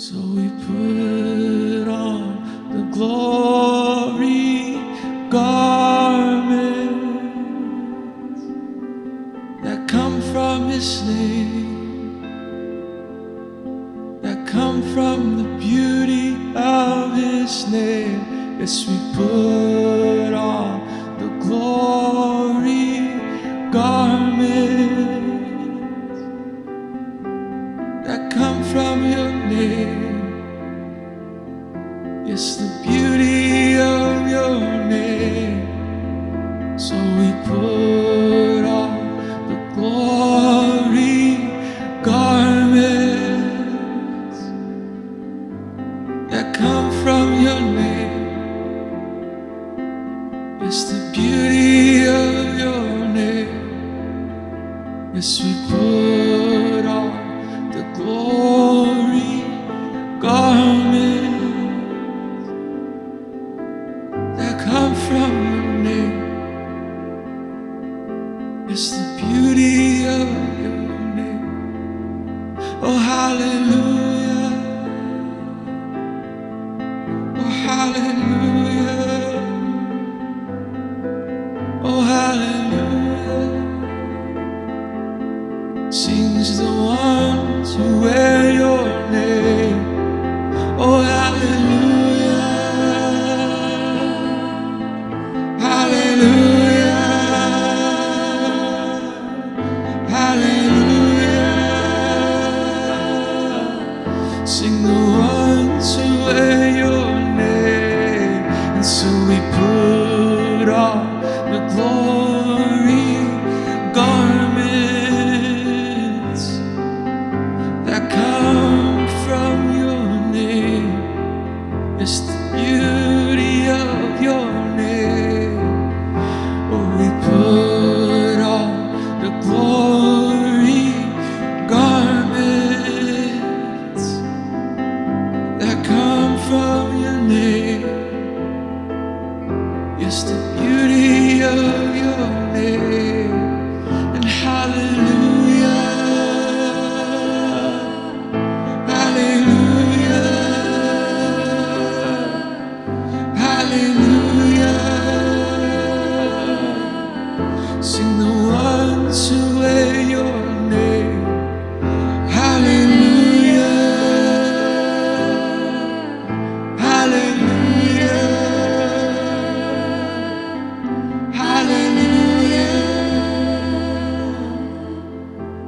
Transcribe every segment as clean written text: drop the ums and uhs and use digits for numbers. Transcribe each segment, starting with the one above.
So we put on the glory garments that come from His name, that come from the beauty of His name. Yes, we put on the glory garments that come from Your name. Yes, the beauty of Your name. So we put on the glory garments that come from Your name. Yes, the beauty of Your name. Yes, we put on the glory garments that come from Your name. Yes, the beauty of Your name. Oh, hallelujah. Oh, hallelujah. Oh, hallelujah. Sings the ones who wear Your name. Oh, hallelujah. Hallelujah. Hallelujah. Sing the ones who wear Your name. And so we put on the glory garments that come from Your name. It's the beauty of Your name. Oh, we put on the glory garments that come from Your name. Yes, the beauty of Your name. And hallelujah, hallelujah, hallelujah. Sing the ones who wear Your name. Hallelujah, hallelujah, hallelujah.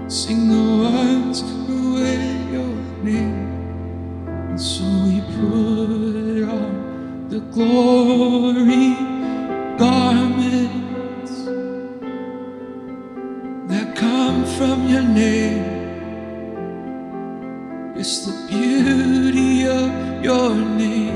Sing the ones who wear Your name. And so we put on the glory garments that come from Your name. It's the beauty of Your name.